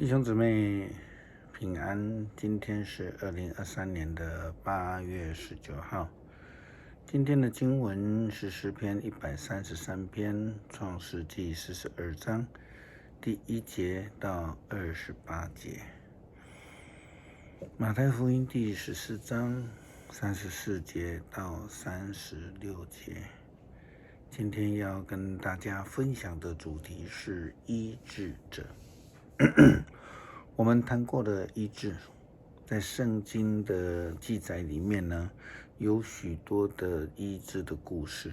弟兄姊妹平安，今天是2023年的8月19号。今天的经文是诗篇133篇，创世纪42章第1节到28节，马太福音第14章34节到36节。今天要跟大家分享的主题是医治者。我们谈过的医治，在圣经的记载里面呢，有许多的医治的故事。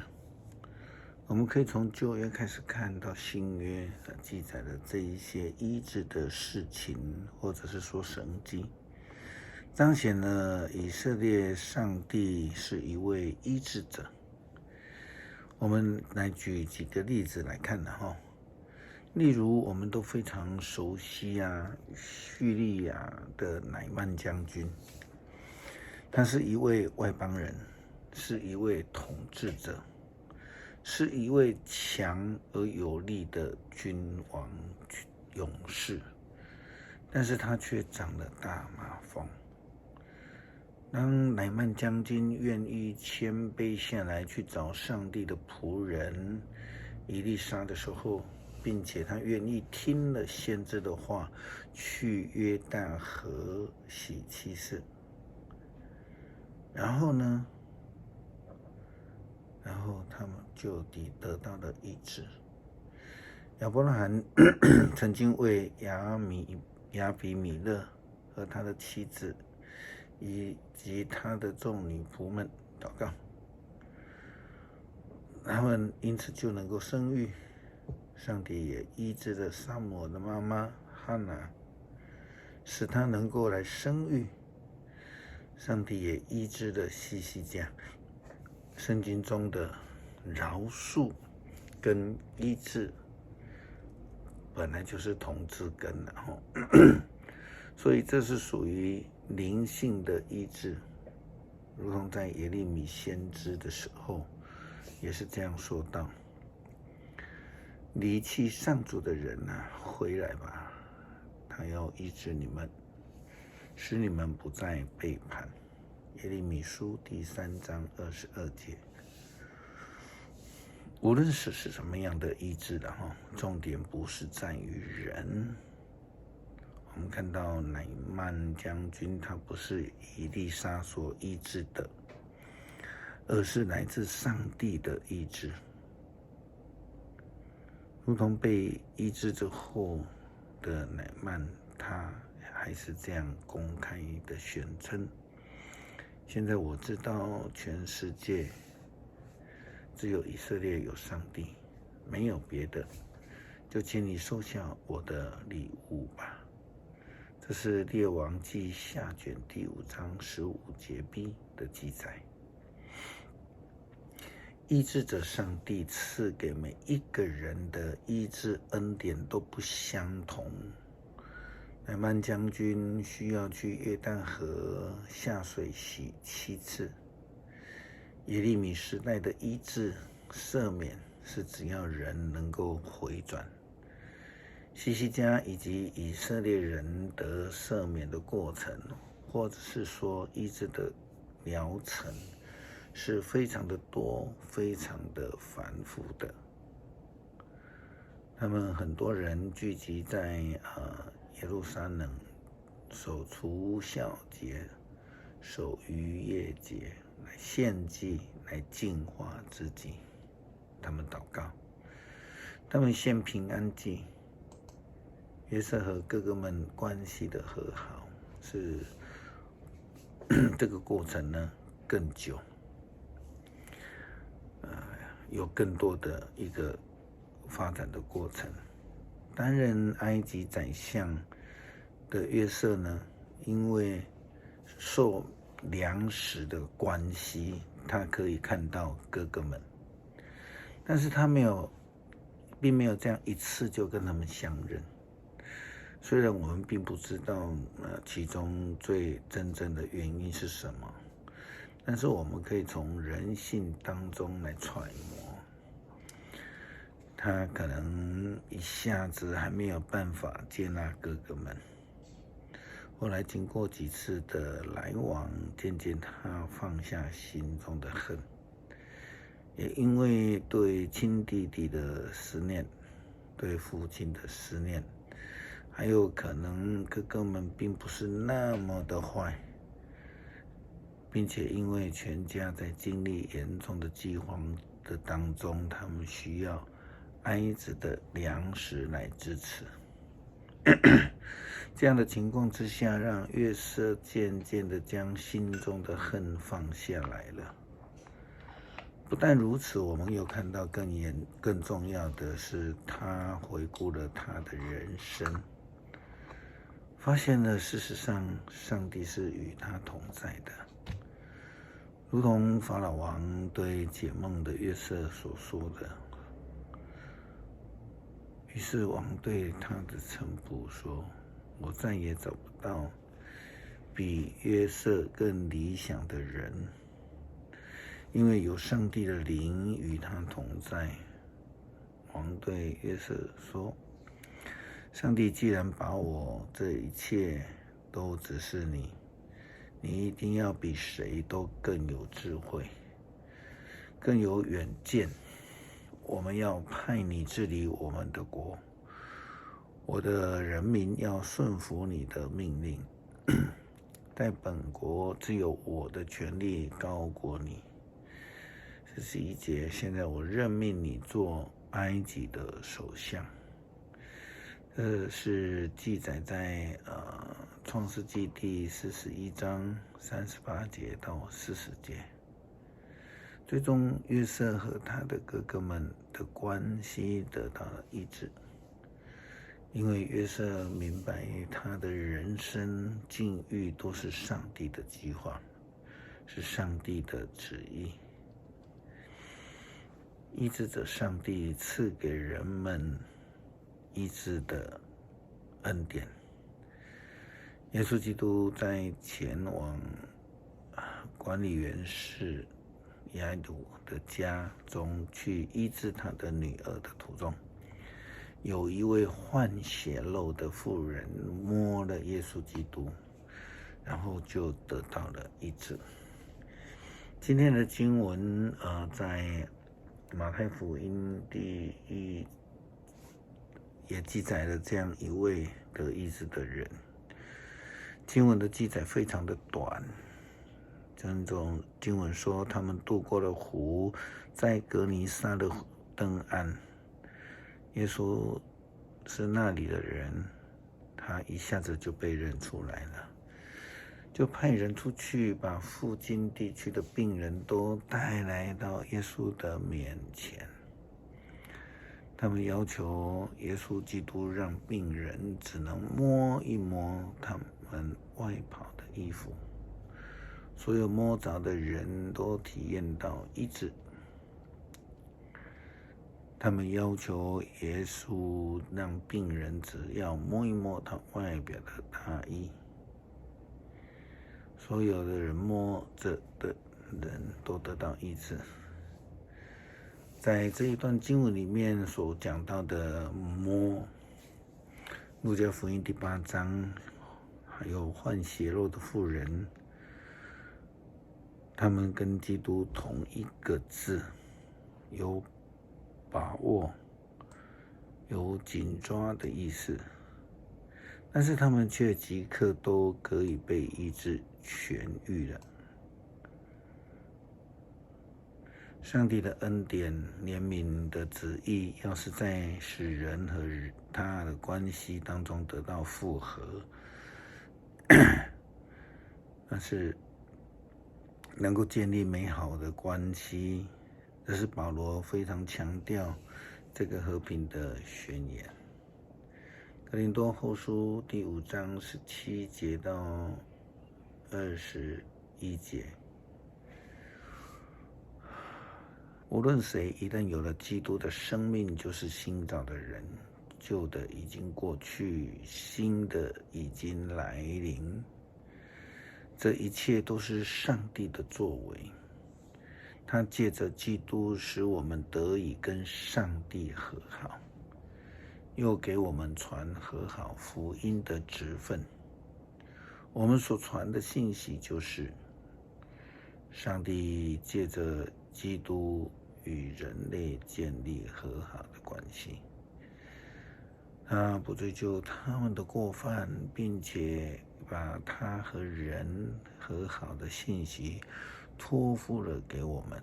我们可以从旧约开始看到新约记载的这一些医治的事情，或者是说神迹，彰显了以色列上帝是一位医治者。我们来举几个例子来看例如我们都非常熟悉叙利亚的乃曼将军，他是一位外邦人，是一位统治者，是一位强而有力的君王勇士，但是他却长了大麻风。当乃曼将军愿意谦卑下来去找上帝的仆人以利沙的时候，并且他愿意听了先知的话，去约旦河洗7次。然后他们就得到了医治。亚伯拉罕曾经为亚比米勒和他的妻子以及他的众女仆们祷告，他们因此就能够生育。上帝也医治了撒母耳的妈妈哈拿，使她能够来生育。上帝也医治了西西家。圣经中的饶恕跟医治本来就是同字根所以这是属于灵性的医治，如同在耶利米先知的时候也是这样说道：离弃上主的人回来吧，他要医治你们，使你们不再背叛。耶利米书第3章22节。无论是什么样的医治重点不是在于人。我们看到乃曼将军，他不是以利沙所医治的，而是来自上帝的医治。如同被医治之后的乃曼，他还是这样公开的宣称：现在我知道全世界只有以色列有上帝，没有别的，就请你收下我的礼物吧。这是列王记下卷第5章15节 B 的记载。医治者上帝赐给每一个人的医治恩典都不相同。乃曼将军需要去约旦河下水洗7次。耶利米时代的医治赦免是只要人能够回转。西西家以及以色列人得赦免的过程，或者是说医治的疗程，是非常的多，非常的繁复的。他们很多人聚集在耶路撒冷，守除酵节，守逾越节，来献祭，来净化自己。他们祷告，他们献平安祭。约瑟和哥哥们关系的和好，是这个过程更久，有更多的一个发展的过程。担任埃及宰相的约瑟因为受粮食的关系，他可以看到哥哥们，但是他并没有这样一次就跟他们相认。虽然我们并不知道其中最真正的原因是什么，但是我们可以从人性当中来揣摩。他可能一下子还没有办法接纳哥哥们。后来经过几次的来往，渐渐他放下心中的恨，也因为对亲弟弟的思念，对父亲的思念，还有可能哥哥们并不是那么的坏，并且因为全家在经历严重的饥荒的当中，他们需要哀子的粮食来支持。这样的情况之下，让约瑟渐渐的将心中的恨放下来了。不但如此，我们又看到更重要的是，他回顾了他的人生，发现了事实上上帝是与他同在的，如同法老王对解梦的约瑟所说的。于是王对他的臣仆说，我再也找不到比约瑟更理想的人，因为有上帝的灵与他同在。王对约瑟说，上帝既然把我这一切都指示你，你一定要比谁都更有智慧，更有远见。我们要派你治理我们的国，我的人民要顺服你的命令。在本国只有我的权力高过你。41节，现在我任命你做埃及的首相。这是记载在创世纪第41章38节到40节。最终约瑟和他的哥哥们的关系得到了医治，因为约瑟明白他的人生境遇都是上帝的计划，是上帝的旨意。医治者上帝赐给人们医治的恩典。耶稣基督在前往管理员室雅鲁的家中去医治他的女儿的途中，有一位患血漏的妇人摸了耶稣基督，然后就得到了医治。今天的经文在马太福音第1也记载了这样一位得医治的人。经文的记载非常的短，这种经文说，他们渡过了湖，在格尼撒的登岸。耶稣是那里的人，他一下子就被认出来了，就派人出去把附近地区的病人都带来到耶稣的面前。他们要求耶稣基督让病人只能摸一摸他们外袍的衣服，所有摸着的人都体验到医治。他们要求耶稣让病人只要摸一摸他外表的大衣，所有的人摸着的人都得到医治。在这一段经文里面所讲到的摸，路加福音第8章，还有患血肉的妇人，他们跟基督同一个字，有把握、有紧抓的意思，但是他们却即刻都可以被医治痊愈了。上帝的恩典、怜悯的旨意，要是在使人和他的关系当中得到复合，那是能够建立美好的关系。这是保罗非常强调这个和平的宣言。哥林多后书第5章17节到21节，无论谁一旦有了基督的生命，就是新造的人，旧的已经过去，新的已经来临。这一切都是上帝的作为。他借着基督使我们得以跟上帝和好，又给我们传和好福音的职分。我们所传的信息就是上帝借着基督与人类建立和好的关系，他不追究他们的过犯，并且把他和人和好的信息托付了给我们。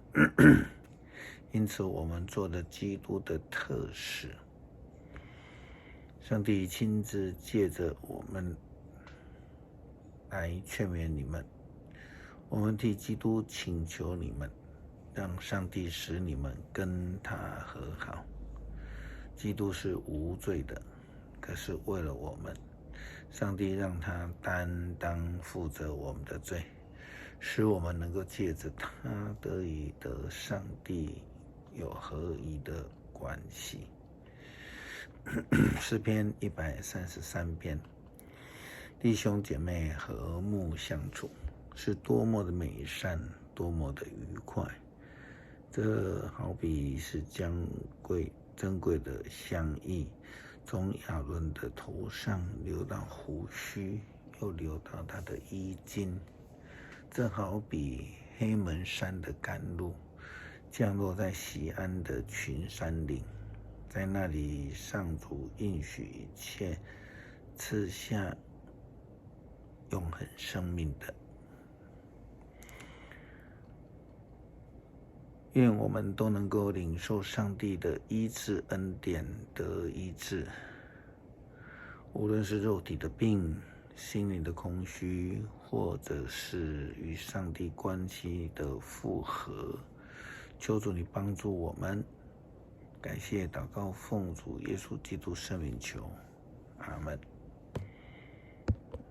因此我们做了基督的特使，上帝亲自借着我们来劝勉你们。我们替基督请求你们，让上帝使你们跟他和好。基督是无罪的，可是为了我们，上帝让他担当负责我们的罪，使我们能够借着他得以得上帝有合一的关系。诗篇133篇，弟兄姐妹和睦相处，是多么的美善，多么的愉快。这好比是珍贵的香液，从亚伦的头上流到胡须，又流到他的衣襟。这好比黑门山的甘露，降落在锡安的群山岭，在那里上主应许一切，赐下永恒生命的。愿我们都能够领受上帝的医治恩典，得医治。无论是肉体的病、心灵的空虚，或者是与上帝关系的复合，求主你帮助我们。感谢祷告，奉主耶稣基督圣名求，阿们。